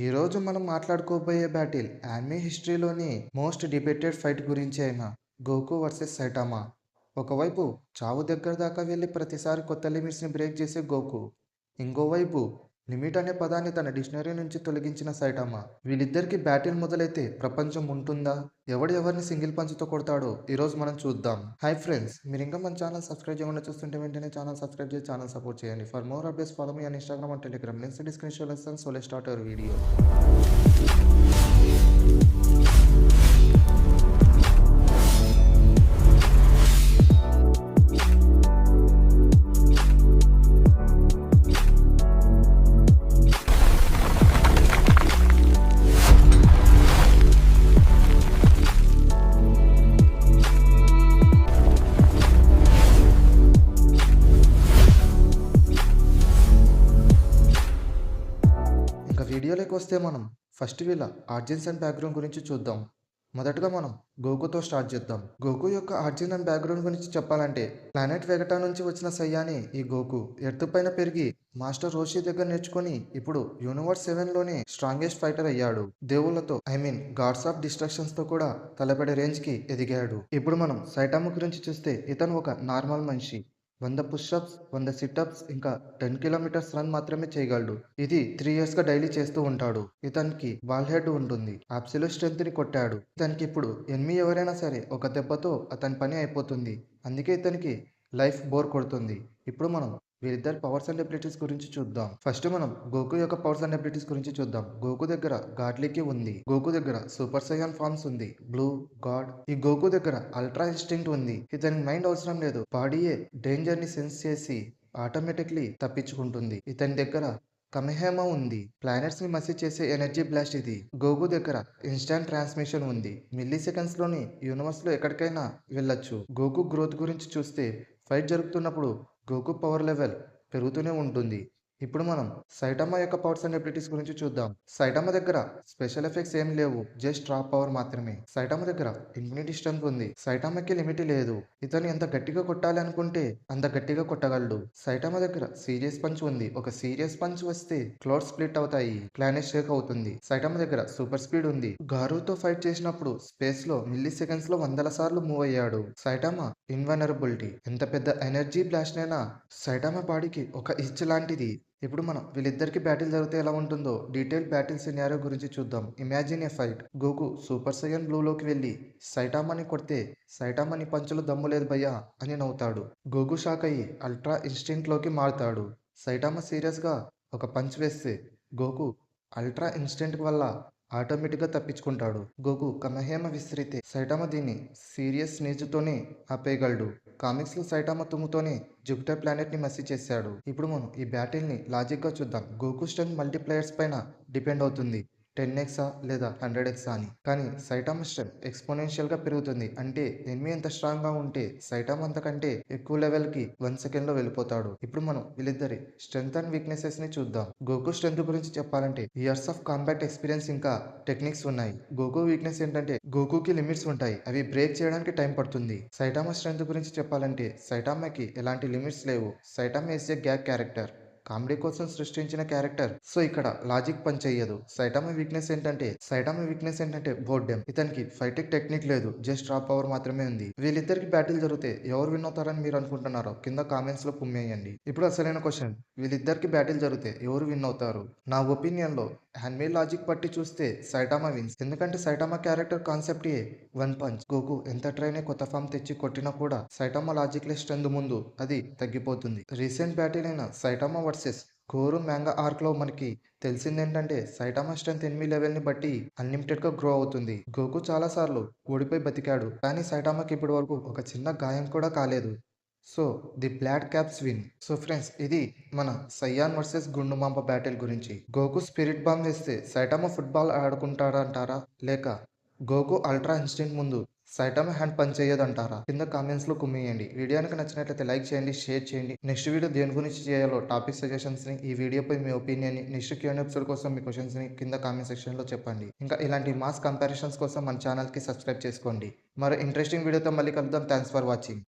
ఈరోజు మనం మాట్లాడుకోబోయే బ్యాటిల్ యానిమే హిస్టరీలోని మోస్ట్ డిబేటెడ్ ఫైట్ గురించి అయిన గోకు వర్సెస్ సైటామా. ఒకవైపు చావు దగ్గర దాకా వెళ్ళి ప్రతిసారి కొత్త లిమిట్స్ని బ్రేక్ చేసే గోకు, ఇంకోవైపు లిమిట్ అనే పదాన్ని తన డిక్షనరీ నుంచి తొలగించిన సైటామా. వీళ్ళిద్దరికి బ్యాటిల్ మొదలైతే ప్రపంచం ఉంటుందా? ఎవరిని సింగిల్ పంచ్తో కొడతాడో ఈరోజు మనం చూద్దాం. హాయ్ ఫ్రెండ్స్, మీరు ఇంకా మన ఛానల్ సబ్స్క్రైబ్ చేయకుండా చూస్తుంటే వెంటనే ఛానల్ సబ్స్క్రైబ్ చేసి ఛానల్ సపోర్ట్ చేయండి. For more updates follow me on Instagram and Telegram. Links description. So let's start our video. వీడియోలోకి వస్తే మనం ఫస్ట్ వీళ్ళ ఆర్జిన్స్ అండ్ బ్యాక్గ్రౌండ్ గురించి చూద్దాం. మొదటగా మనం గోకుతో స్టార్ట్ చేద్దాం. గోకు యొక్క ఆర్జిన్ అండ్ బ్యాక్గ్రౌండ్ గురించి చెప్పాలంటే, ప్లానెట్ వెగటా నుంచి వచ్చిన సయ్యాని ఈ గోకు ఎర్త్ పైన పెరిగి మాస్టర్ రోషి దగ్గర నేర్చుకుని ఇప్పుడు యూనివర్స్ 7లోనే స్ట్రాంగెస్ట్ ఫైటర్ అయ్యాడు. దేవుళ్లతో గాడ్స్ ఆఫ్ డిస్ట్రక్షన్స్ తో కూడా తలపడే రేంజ్ కి ఎదిగాడు. ఇప్పుడు మనం సైటామా గురించి చూస్తే, ఇతను ఒక నార్మల్ మనిషి. 100 పుష్అప్స్, 100 సిట్అప్స్, ఇంకా 10 కిలోమీటర్స్ రన్ మాత్రమే చేయగలడు. ఇది 3 ఇయర్స్ గా డైలీ చేస్తూ ఉంటాడు. ఇతనికి బాల్ హెడ్ ఉంటుంది. అబ్సల్యూట్ స్ట్రెంత్ ని కొట్టాడు. ఇతనికి ఇప్పుడు ఎనిమి ఎవరైనా సరే ఒక దెబ్బతో అతని పని అయిపోతుంది. అందుకే ఇతనికి లైఫ్ బోర్ కొడుతుంది. ఇప్పుడు మనం వీరిద్దరు పవర్స్ అండ్ ఎబిలిటీస్ గురించి చూద్దాం. ఫస్ట్ మనం గోకు యొక్క పవర్స్ అండ్ ఎబిలిటీస్ గురించి చూద్దాం. గోకు దగ్గర గాడ్లీకి ఉంది. గోకు దగ్గర సూపర్ సైయాన్ ఫార్మ్స్ ఉంది, బ్లూ, గాడ్. ఈ గోకు దగ్గర అల్ట్రా ఇన్స్టింక్ట్ ఉంది. ఇతనికి మైండ్ అవసరం లేదు, బాడీయే డేంజర్ ని సెన్స్ చేసి ఆటోమేటిక్లీ తప్పించుకుంటుంది. ఇతని దగ్గర కమెహేమా ఉంది. ప్లానెట్స్ ని మసి చేసే ఎనర్జీ బ్లాస్ట్ ఇది. గోకు దగ్గర ఇన్స్టాంట్ ట్రాన్స్మిషన్ ఉంది. మిల్లీ సెకండ్స్ లోని యూనివర్స్ లో ఎక్కడికైనా వెళ్ళొచ్చు. గోకు గ్రోత్ గురించి చూస్తే, ఫైట్ జరుగుతున్నప్పుడు గోకు పవర్ లెవెల్ పెరుగుతూనే ఉంటుంది. ఇప్పుడు మనం సైటామా యొక్క పవర్స్ అండ్ ఎబిలిటీస్ గురించి చూద్దాం. సైటామా దగ్గర స్పెషల్ ఎఫెక్ట్స్ ఏం లేవు, జస్ట్ రా పవర్ మాత్రమే. సైటామా దగ్గర ఇన్ఫినిటీ స్ట్రెంత్ ఉంది. సైటామాకి లిమిట్ లేదు. ఇతను ఎంత గట్టిగా కొట్టాలి అనుకుంటే అంత గట్టిగా కొట్టగలడు. సైటామా దగ్గర సీరియస్ పంచ్ ఉంది. ఒక సీరియస్ పంచ్ వస్తే క్లౌడ్ స్ప్లిట్ అవుతాయి, ప్లానెట్ షేక్ అవుతుంది. సైటామా దగ్గర సూపర్ స్పీడ్ ఉంది. గారుతో ఫైట్ చేసినప్పుడు స్పేస్ లో మిల్లీ సెకండ్స్ లో 100 సార్లు మూవ్ అయ్యాడు. సైటామా ఇన్వెనరబిలిటీ. ఎంత పెద్ద ఎనర్జీ బ్లాస్ట్ అయినా సైటామా బాడీకి ఒక ఇచ్ లాంటిది. ఇప్పుడు మనం వీళ్ళిద్దరికి బ్యాటిల్ జరిగితే ఎలా ఉంటుందో డీటెయిల్ బ్యాటిల్ సినారియో గురించి చూద్దాం. Imagine a fight. Goku super Saiyan బ్లూలోకి వెళ్ళి సైటామాని కొడితే, సైటామాని పంచులు దమ్ము లేదు భయ్యా అని నవ్వుతాడు. గోకు షాక్ అయ్యి అల్ట్రా ఇన్స్టింక్ట్ లోకి మారుతాడు. సైటామా సీరియస్ గా ఒక పంచ్ వేస్తే గోకు అల్ట్రా ఇన్స్టింక్ట్ వల్ల ఆటోమేటిక్గా తప్పించుకుంటాడు. గోకు కమహేమ విసిరితే సైటామా దీన్ని సీరియస్ స్నేజ్తోనే ఆపేయగలడు. కామిక్స్ లో సైటామా తుమ్ముతోనే జూపిటర్ ప్లానెట్ ని మసి చేశాడు. ఇప్పుడు మనం ఈ బ్యాటిల్ ని లాజిక్ గా చూద్దాం. గోకు స్ట్రెంత్ మల్టీప్లేయర్స్ పైన డిపెండ్ అవుతుంది, 10x లేదా 100x అని. కానీ సైటామా స్ట్రెంత్ ఎక్స్పోనెన్షియల్ గా పెరుగుతుంది. అంటే ఎనిమి ఎంత స్ట్రాంగ్ గా ఉంటే సైటామా అంతకంటే ఎక్కువ లెవెల్ కి 1 సెకండ్ లో వెళ్ళిపోతాడు. ఇప్పుడు మనం వీళ్ళిద్దరి స్ట్రెంత్ అండ్ వీక్నెసెస్ ని చూద్దాం. గోకు స్ట్రెంత్ గురించి చెప్పాలంటే, ఇయర్స్ ఆఫ్ కాంబాట్ ఎక్స్పీరియన్స్ ఇంకా టెక్నిక్స్ ఉన్నాయి. గోకు వీక్నెస్ ఏంటంటే, గోకుకి లిమిట్స్ ఉంటాయి, అవి బ్రేక్ చేయడానికి టైం పడుతుంది. సైటామా స్ట్రెంత్ గురించి చెప్పాలంటే, సైటామాకి ఎలాంటి లిమిట్స్ లేవు. Saitama is a gag character, comedy కోసం సృష్టించిన క్యారెక్టర్. సో ఇక్కడ లాజిక్ పని చెయ్యదు. సైటామా వీక్నెస్ ఏంటంటే బోర్డెం. ఇతనికి ఫైటింగ్ టెక్నిక్ లేదు, జస్ట్ రా పవర్ మాత్రమే ఉంది. వీళ్ళిద్దరికి బ్యాటిల్ జరిగితే ఎవరు విన్ అవుతారని మీరు అనుకుంటున్నారో కింద కామెంట్స్ లో పుమ్మేయండి. ఇప్పుడు అసలైన క్వశ్చన్, వీళ్ళిద్దరికి బ్యాటిల్ జరిగితే ఎవరు విన్ అవుతారు? నా ఒపీనియన్ లో హ్యాండ్మే లాజిక్ పట్టి చూస్తే సైటామా విన్స్. ఎందుకంటే సైటామా క్యారెక్టర్ కాన్సెప్ట్ ఏ వన్ పంచ్. గోకు ఎంత ట్రైన్ కొత్త ఫామ్ తెచ్చి కొట్టినా కూడా సైటామా లాజిక్ లెస్ స్ట్రెంత్ ముందు అది తగ్గిపోతుంది. రీసెంట్ బ్యాటిల్ అయిన సైటామా వర్సెస్ కోరు మ్యాంగా ఆర్క్ లో మనకి తెలిసిందేంటంటే, సైటామా స్ట్రెంత్ ఎనిమి లెవెల్ ని బట్టి అన్లిమిటెడ్ గా గ్రో అవుతుంది. గోకు చాలా సార్లు ఓడిపోయి బతికాడు, కానీ సైటామాకి ఇప్పటి వరకు ఒక చిన్న గాయం కూడా కాలేదు. So the black caps win. So friends, ఇది మన సయ్యాన్ వర్సెస్ గుండుమాంబ బ్యాటిల్ గురించి. గోకు స్పిరిట్ బాంబ్ వేస్తే సైటామా ఫుట్బాల్ ఆడుకుంటాడంటారా, లేక గోకు అల్ట్రా ఇన్స్టింక్ట్ ముందు సైటామా హ్యాండ్ పని చేయదంటారా? కింద కామెంట్స్ లో కుమ్మేయండి. వీడియోనికి నచ్చినట్లయితే లైక్ చేయండి, షేర్ చేయండి. నెక్స్ట్ వీడియో దేని గురించి చేయాలో టాపిక్ సజెషన్స్ ని, ఈ వీడియోపై మీ ఒపీనియన్ ని, నెక్స్ట్ Q&A ఎపిసోడ్ కోసం మీ క్వశ్చన్స్ ని కింద కామెంట్ సెక్షన్ లో చెప్పండి. ఇంకా ఇలాంటి మాస్ కంపారిజన్స్ కోసం మన ఛానల్ కి సబ్స్క్రైబ్ చేసుకోండి. మరో ఇంట్రెస్టింగ్ వీడియోతో మళ్ళీ కలుద్దాం. Thanks for watching.